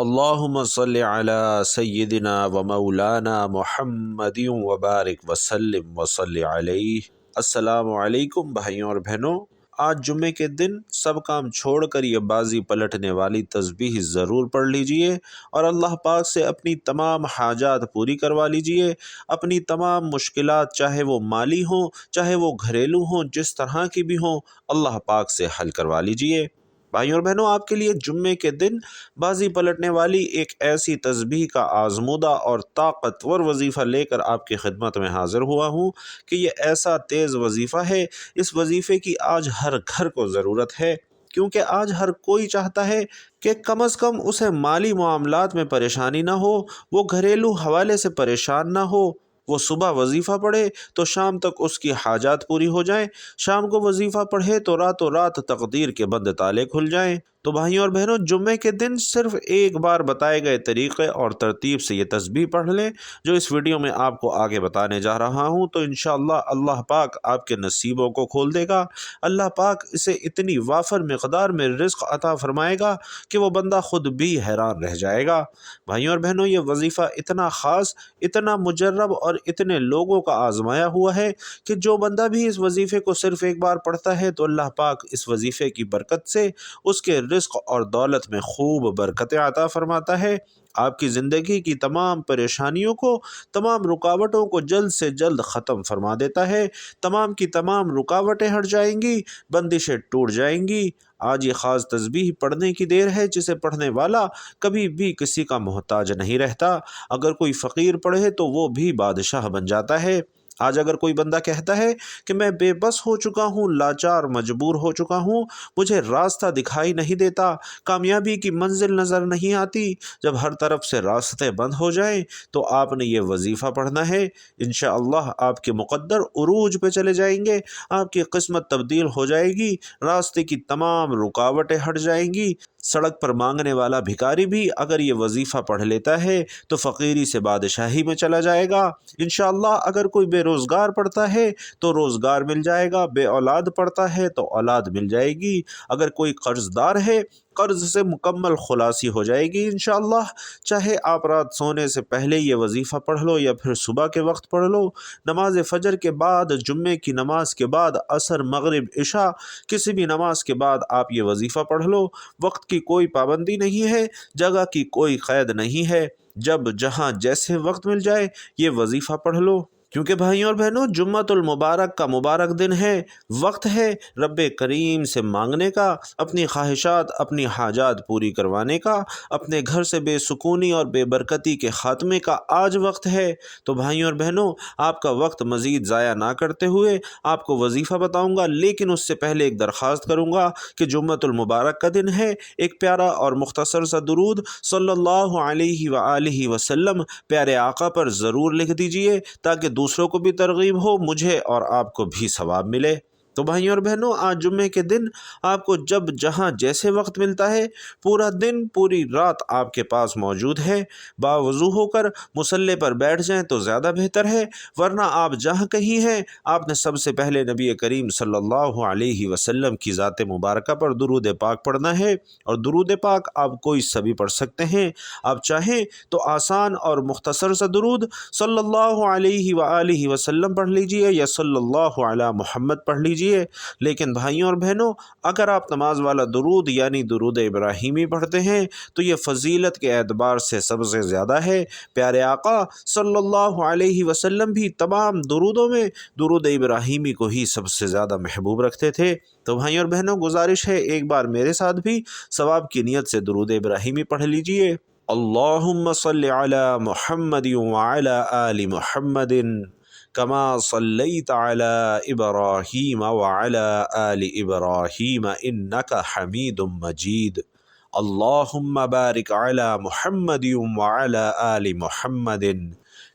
اللہم صلی علی سیدنا و مولانا محمد وبارک وسلم وصلی علیہ۔ السلام علیکم بھائیوں اور بہنوں، آج جمعے کے دن سب کام چھوڑ کر یہ بازی پلٹنے والی تسبیح ضرور پڑھ لیجئے اور اللہ پاک سے اپنی تمام حاجات پوری کروا لیجئے۔ اپنی تمام مشکلات چاہے وہ مالی ہوں چاہے وہ گھریلو ہوں، جس طرح کی بھی ہوں، اللہ پاک سے حل کروا لیجئے۔ بھائیوں اور بہنوں، آپ کے لیے جمعے کے دن بازی پلٹنے والی ایک ایسی تسبیح کا آزمودہ اور طاقتور وظیفہ لے کر آپ کی خدمت میں حاضر ہوا ہوں کہ یہ ایسا تیز وظیفہ ہے، اس وظیفے کی آج ہر گھر کو ضرورت ہے، کیونکہ آج ہر کوئی چاہتا ہے کہ کم از کم اسے مالی معاملات میں پریشانی نہ ہو، وہ گھریلو حوالے سے پریشان نہ ہو۔ وہ صبح وظیفہ پڑھے تو شام تک اس کی حاجات پوری ہو جائیں، شام کو وظیفہ پڑھے تو راتوں رات تقدیر کے بند تالے کھل جائیں۔ تو بھائیوں اور بہنوں، جمعے کے دن صرف ایک بار بتائے گئے طریقے اور ترتیب سے یہ تسبیح پڑھ لیں جو اس ویڈیو میں آپ کو آگے بتانے جا رہا ہوں، تو انشاءاللہ اللہ پاک آپ کے نصیبوں کو کھول دے گا۔ اللہ پاک اسے اتنی وافر مقدار میں رزق عطا فرمائے گا کہ وہ بندہ خود بھی حیران رہ جائے گا۔ بھائیوں اور بہنوں، یہ وظیفہ اتنا خاص، اتنا مجرب اور اتنے لوگوں کا آزمایا ہوا ہے کہ جو بندہ بھی اس وظیفے کو صرف ایک بار پڑھتا ہے تو اللہ پاک اس وظیفے کی برکت سے اس کے رزق اور دولت میں خوب برکتیں عطا فرماتا ہے، آپ کی زندگی کی تمام پریشانیوں کو، تمام رکاوٹوں کو جلد سے جلد ختم فرما دیتا ہے، تمام کی تمام رکاوٹیں ہٹ جائیں گی، بندشیں ٹوٹ جائیں گی۔ آج یہ خاص تسبیح پڑھنے کی دیر ہے جسے پڑھنے والا کبھی بھی کسی کا محتاج نہیں رہتا۔ اگر کوئی فقیر پڑھے تو وہ بھی بادشاہ بن جاتا ہے۔ آج اگر کوئی بندہ کہتا ہے کہ میں بے بس ہو چکا ہوں، لاچار مجبور ہو چکا ہوں، مجھے راستہ دکھائی نہیں دیتا، کامیابی کی منزل نظر نہیں آتی، جب ہر طرف سے راستے بند ہو جائیں تو آپ نے یہ وظیفہ پڑھنا ہے، انشاءاللہ آپ کے مقدر عروج پہ چلے جائیں گے، آپ کی قسمت تبدیل ہو جائے گی، راستے کی تمام رکاوٹیں ہٹ جائیں گی۔ سڑک پر مانگنے والا بھکاری بھی اگر یہ وظیفہ پڑھ لیتا ہے تو فقیری سے بادشاہی میں چلا جائے گا۔ انشاءاللہ اگر کوئی بے روزگار پڑتا ہے تو روزگار مل جائے گا، بے اولاد پڑتا ہے تو اولاد مل جائے گی، اگر کوئی قرض دار ہے قرض سے مکمل خلاصی ہو جائے گی انشاءاللہ۔ چاہے آپ رات سونے سے پہلے یہ وظیفہ پڑھ لو یا پھر صبح کے وقت پڑھ لو، نماز فجر کے بعد، جمعے کی نماز کے بعد، عصر، مغرب، عشاء، کسی بھی نماز کے بعد آپ یہ وظیفہ پڑھ لو۔ وقت کی کوئی پابندی نہیں ہے، جگہ کی کوئی قید نہیں ہے، جب جہاں جیسے وقت مل جائے یہ وظیفہ پڑھ لو، کیونکہ بھائیوں اور بہنوں جمعۃ المبارک کا مبارک دن ہے، وقت ہے رب کریم سے مانگنے کا، اپنی خواہشات، اپنی حاجات پوری کروانے کا، اپنے گھر سے بے سکونی اور بے برکتی کے خاتمے کا آج وقت ہے۔ تو بھائیوں اور بہنوں، آپ کا وقت مزید ضائع نہ کرتے ہوئے آپ کو وظیفہ بتاؤں گا، لیکن اس سے پہلے ایک درخواست کروں گا کہ جمعۃ المبارک کا دن ہے، ایک پیارا اور مختصر سا درود صلی اللہ علیہ وآلہ وسلم پیارے آقا پر ضرور لکھ دیجئے تاکہ دوسروں کو بھی ترغیب ہو، مجھے اور آپ کو بھی ثواب ملے۔ تو بھائیوں اور بہنوں، آج جمعے کے دن آپ کو جب جہاں جیسے وقت ملتا ہے، پورا دن پوری رات آپ کے پاس موجود ہے، باوضو ہو کر مصلی پر بیٹھ جائیں تو زیادہ بہتر ہے، ورنہ آپ جہاں کہیں ہیں آپ نے سب سے پہلے نبی کریم صلی اللہ علیہ وسلم کی ذات مبارکہ پر درود پاک پڑھنا ہے، اور درود پاک آپ کوئی سا بھی پڑھ سکتے ہیں، آپ چاہیں تو آسان اور مختصر سا درود صلی اللہ علیہ وآلہ وسلم پڑھ لیجئے یا صلی اللہ علی محمد پڑھ لیجئے۔ لیکن بھائیوں اور بہنوں، اگر آپ نماز والا درود یعنی درود ابراہیمی پڑھتے ہیں تو یہ فضیلت کے اعتبار سے سب سے زیادہ ہے۔ پیارے آقا صلی اللہ علیہ وسلم بھی تمام درودوں میں درود ابراہیمی کو ہی سب سے زیادہ محبوب رکھتے تھے۔ تو بھائیوں اور بہنوں، گزارش ہے ایک بار میرے ساتھ بھی ثواب کی نیت سے درود ابراہیمی پڑھ لیجئے۔ اللہم صلی علی محمد وعلی آل محمد کما صلیت علی ابراہیم وعلی آل ابراہیم انک حمید مجید۔ اللہم بارک علی محمد وعلی آل محمد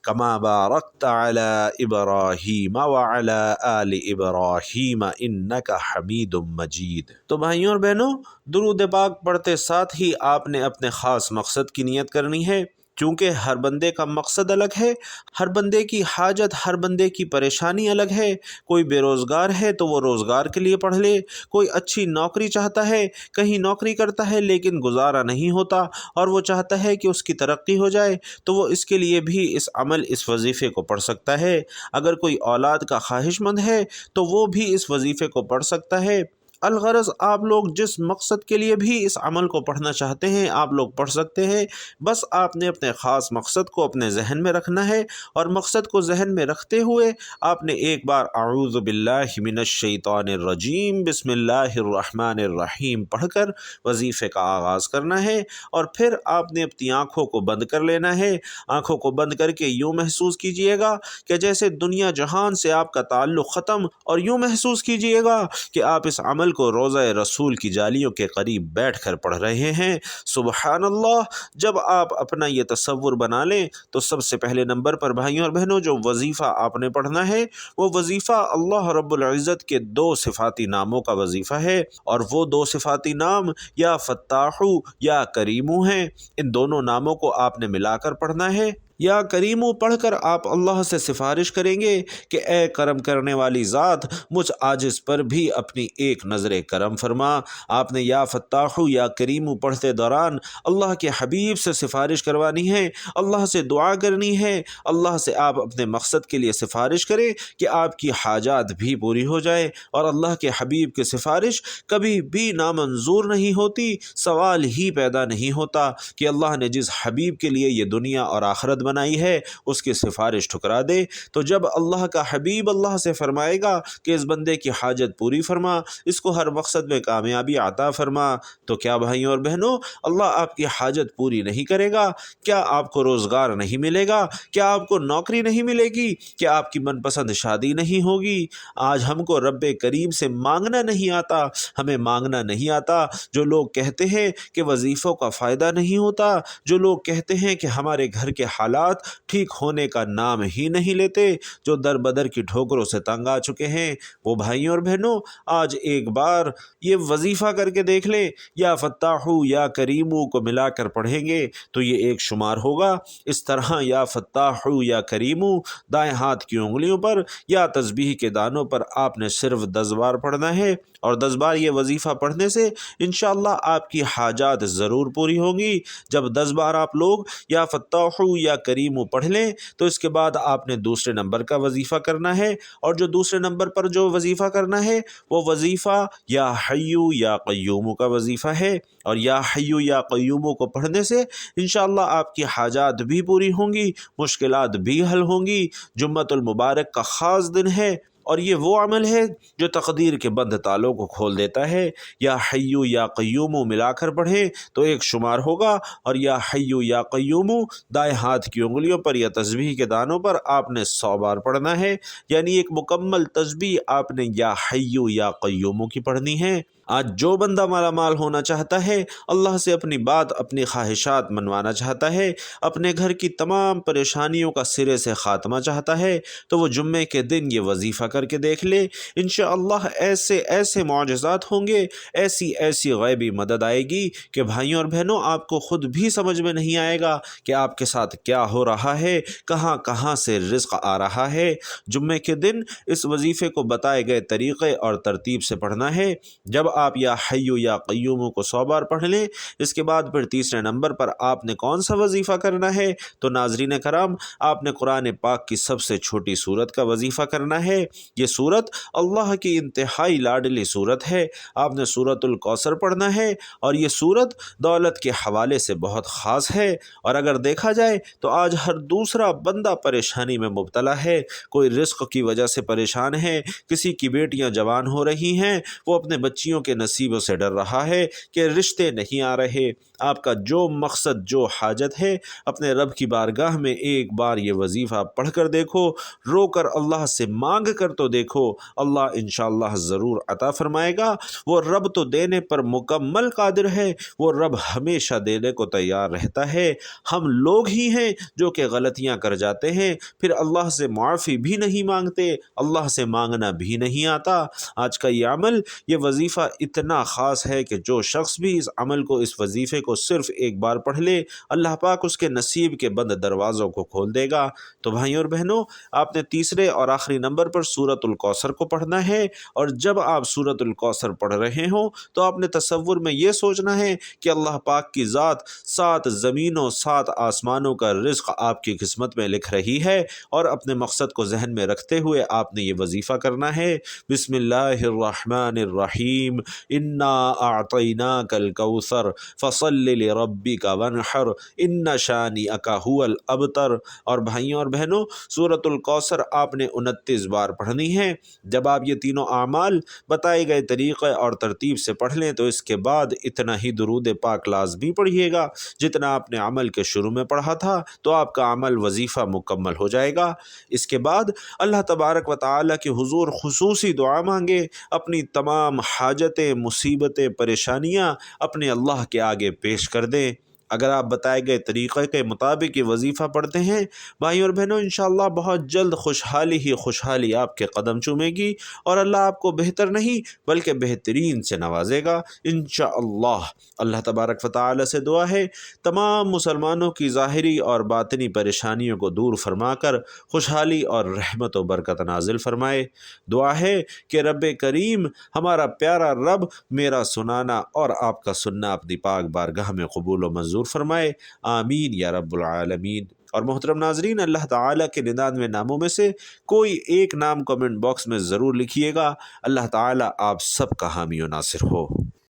کما بارکت علی ابراہیم وعلی آل ابراہیم انک حمید مجید۔ تو بھائیوں اور بہنوں، درود پاک پڑھتے ساتھ ہی آپ نے اپنے خاص مقصد کی نیت کرنی ہے۔ کیونکہ ہر بندے کا مقصد الگ ہے، ہر بندے کی حاجت، ہر بندے کی پریشانی الگ ہے۔ کوئی بے روزگار ہے تو وہ روزگار کے لیے پڑھ لے، کوئی اچھی نوکری چاہتا ہے، کہیں نوکری کرتا ہے لیکن گزارا نہیں ہوتا اور وہ چاہتا ہے کہ اس کی ترقی ہو جائے، تو وہ اس کے لیے بھی اس عمل، اس وظیفے کو پڑھ سکتا ہے۔ اگر کوئی اولاد کا خواہش مند ہے تو وہ بھی اس وظیفے کو پڑھ سکتا ہے۔ الغرض آپ لوگ جس مقصد کے لیے بھی اس عمل کو پڑھنا چاہتے ہیں آپ لوگ پڑھ سکتے ہیں، بس آپ نے اپنے خاص مقصد کو اپنے ذہن میں رکھنا ہے، اور مقصد کو ذہن میں رکھتے ہوئے آپ نے ایک بار اعوذ باللہ من الشیطان الرجیم بسم اللہ الرحمن الرحیم پڑھ کر وظیفے کا آغاز کرنا ہے، اور پھر آپ نے اپنی آنکھوں کو بند کر لینا ہے۔ آنکھوں کو بند کر کے یوں محسوس کیجئے گا کہ جیسے دنیا جہان سے آپ کا تعلق ختم، اور یوں محسوس کیجئے گا کہ آپ اس عمل کو روضہ رسول کی جالیوں کے قریب بیٹھ کر پڑھ رہے ہیں۔ سبحان اللہ۔ جب آپ اپنا یہ تصور بنا لیں تو سب سے پہلے نمبر پر بھائیوں اور بہنوں جو وظیفہ آپ نے پڑھنا ہے وہ وظیفہ اللہ رب العزت کے 2 صفاتی ناموں کا وظیفہ ہے، اور وہ 2 صفاتی نام یا فتاحو یا کریمو ہیں۔ ان دونوں ناموں کو آپ نے ملا کر پڑھنا ہے۔ یا کریمو پڑھ کر آپ اللہ سے سفارش کریں گے کہ اے کرم کرنے والی ذات، مجھ عاجز پر بھی اپنی ایک نظر کرم فرما۔ آپ نے یا فتاحو یا کریمو پڑھتے دوران اللہ کے حبیب سے سفارش کروانی ہے، اللہ سے دعا کرنی ہے، اللہ سے آپ اپنے مقصد کے لیے سفارش کریں کہ آپ کی حاجات بھی پوری ہو جائے، اور اللہ کے حبیب کی سفارش کبھی بھی نامنظور نہیں ہوتی۔ سوال ہی پیدا نہیں ہوتا کہ اللہ نے جس حبیب کے لیے یہ دنیا اور آخرت بنائی ہے اس کی سفارش ٹھکرا دے۔ تو جب اللہ کا حبیب اللہ سے فرمائے گا کہ اس بندے کی حاجت پوری فرما، اس کو ہر مقصد میں کامیابی عطا فرما، تو کیا بھائیوں اور بہنوں اللہ آپ کی حاجت پوری نہیں کرے گا؟ کیا آپ کو روزگار نہیں ملے گا؟ کیا آپ کو نوکری نہیں ملے گی؟ کیا آپ کی من پسند شادی نہیں ہوگی؟ آج ہم کو رب کریم سے مانگنا نہیں آتا، ہمیں مانگنا نہیں آتا۔ جو لوگ کہتے ہیں کہ وظیفوں کا فائدہ نہیں ہوتا، جو لوگ کہتے ہیں کہ ہمارے گھر کے حالات ٹھیک ہونے کا نام ہی نہیں لیتے، جو در بدر کی ٹھوکروں سے تنگ آ چکے ہیں، وہ بھائیوں اور بہنوں آج ایک بار یہ وظیفہ کر کے دیکھ لیں۔ یا فتاحو یا کریمو کو ملا کر پڑھیں گے تو یہ ایک شمار ہوگا۔ اس طرح یا فتاحو یا کریمو دائیں ہاتھ کی انگلیوں پر یا تسبیح کے دانوں پر آپ نے صرف 10 بار پڑھنا ہے، اور 10 بار یہ وظیفہ پڑھنے سے انشاءاللہ آپ کی حاجات ضرور پوری ہوں گی۔ جب 10 بار آپ لوگ یا فتاحو یا کریمو پڑھ لیں تو اس کے بعد آپ نے دوسرے نمبر کا وظیفہ کرنا ہے، اور جو دوسرے نمبر پر جو وظیفہ کرنا ہے وہ وظیفہ یا حیو یا قیومو کا وظیفہ ہے، اور یا حیو یا قیومو کو پڑھنے سے انشاءاللہ آپ کی حاجات بھی پوری ہوں گی، مشکلات بھی حل ہوں گی۔ جمعۃ المبارک کا خاص دن ہے، اور یہ وہ عمل ہے جو تقدیر کے بند تالوں کو کھول دیتا ہے۔ یا حیو یا قیومو ملا کر پڑھیں تو ایک شمار ہوگا، اور یا حیو یا قیومو دائیں ہاتھ کی انگلیوں پر یا تسبیح کے دانوں پر آپ نے 100 بار پڑھنا ہے، یعنی ایک مکمل تسبیح آپ نے یا حیو یا قیومو کی پڑھنی ہے۔ آج جو بندہ مالا مال ہونا چاہتا ہے، اللہ سے اپنی بات، اپنی خواہشات منوانا چاہتا ہے، اپنے گھر کی تمام پریشانیوں کا سرے سے خاتمہ چاہتا ہے، تو وہ جمعے کے دن یہ وظیفہ کر کے دیکھ لے۔ انشاءاللہ ایسے ایسے معجزات ہوں گے، ایسی ایسی غیبی مدد آئے گی کہ بھائیوں اور بہنوں آپ کو خود بھی سمجھ میں نہیں آئے گا کہ آپ کے ساتھ کیا ہو رہا ہے، کہاں کہاں سے رزق آ رہا ہے۔ جمعے کے دن اس وظیفے کو بتائے گئے طریقے اور ترتیب سے پڑھنا ہے۔ جب آپ یا حیو یا قیومو کو 100 بار پڑھ لیں، اس کے بعد پھر تیسرے نمبر پر آپ نے کون سا وظیفہ کرنا ہے؟ تو ناظرین کرام، آپ نے قرآن پاک کی سب سے چھوٹی سورت کا وظیفہ کرنا ہے۔ یہ سورت اللہ کی انتہائی لاڈلی سورت ہے۔ آپ نے سورۃ الکوثر پڑھنا ہے، اور یہ سورت دولت کے حوالے سے بہت خاص ہے، اور اگر دیکھا جائے تو آج ہر دوسرا بندہ پریشانی میں مبتلا ہے۔ کوئی رزق کی وجہ سے پریشان ہے، کسی کی بیٹیاں جوان ہو رہی ہیں، وہ اپنے بچیوں کے نصیبوں سے ڈر رہا ہے کہ رشتے نہیں آ رہے۔ آپ کا جو مقصد، جو حاجت ہے، اپنے رب کی بارگاہ میں ایک بار یہ وظیفہ پڑھ کر دیکھو، رو کر اللہ سے مانگ کر تو دیکھو، اللہ انشاءاللہ ضرور عطا فرمائے گا۔ وہ رب تو دینے پر مکمل قادر ہے، وہ رب ہمیشہ دینے کو تیار رہتا ہے۔ ہم لوگ ہی ہیں جو کہ غلطیاں کر جاتے ہیں، پھر اللہ سے معافی بھی نہیں مانگتے، اللہ سے مانگنا بھی نہیں آتا۔ آج کا یہ عمل، یہ وظیفہ اتنا خاص ہے کہ جو شخص بھی اس عمل کو، اس وظیفے کو صرف ایک بار پڑھ لے، اللہ پاک اس کے نصیب کے بند دروازوں کو کھول دے گا۔ تو بھائیوں اور بہنوں، آپ نے تیسرے اور آخری نمبر پر سورۃ الکوثر کو پڑھنا ہے، اور جب آپ سورۃ الکوثر پڑھ رہے ہوں تو آپ نے تصور میں یہ سوچنا ہے کہ اللہ پاک کی ذات 7 زمینوں 7 آسمانوں کا رزق آپ کی قسمت میں لکھ رہی ہے، اور اپنے مقصد کو ذہن میں رکھتے ہوئے آپ نے یہ وظیفہ کرنا ہے۔ بسم اللہ الرحمن الرحیم، انا اعطیناک الکوثر فصل لربک وانحر ان شانئک هو الابتر۔ اور بھائیوں اور بہنوں، سورۃ الکوثر آپ نے 29 بار پڑھنی ہے۔ جب آپ یہ تینوں اعمال بتائے گئے طریقے اور ترتیب سے پڑھ لیں تو اس کے بعد اتنا ہی درود پاک لازمی پڑھیے گا جتنا آپ نے عمل کے شروع میں پڑھا تھا، تو آپ کا عمل وظیفہ مکمل ہو جائے گا۔ اس کے بعد اللہ تبارک و تعالیٰ کے حضور خصوصی دعا مانگے، اپنی تمام حاجتیں، مصیبتیں، پریشانیاں اپنے اللہ کے آگے پیش کر دیں۔ اگر آپ بتائے گئے طریقے کے مطابق یہ وظیفہ پڑھتے ہیں بھائیوں اور بہنوں، انشاءاللہ بہت جلد خوشحالی ہی خوشحالی آپ کے قدم چومے گی، اور اللہ آپ کو بہتر نہیں بلکہ بہترین سے نوازے گا انشاءاللہ۔ اللہ تبارک و تعالی سے دعا ہے تمام مسلمانوں کی ظاہری اور باطنی پریشانیوں کو دور فرما کر خوشحالی اور رحمت و برکت نازل فرمائے۔ دعا ہے کہ رب کریم، ہمارا پیارا رب، میرا سنانا اور آپ کا سننا اپنی پاک بارگاہ میں قبول و منظور فرمائے، آمین یا رب العالمین۔ اور محترم ناظرین، اللہ تعالیٰ کے 99 ناموں میں سے کوئی ایک نام کمنٹ باکس میں ضرور لکھیے گا۔ اللہ تعالیٰ آپ سب کا حامی و ناصر ہو۔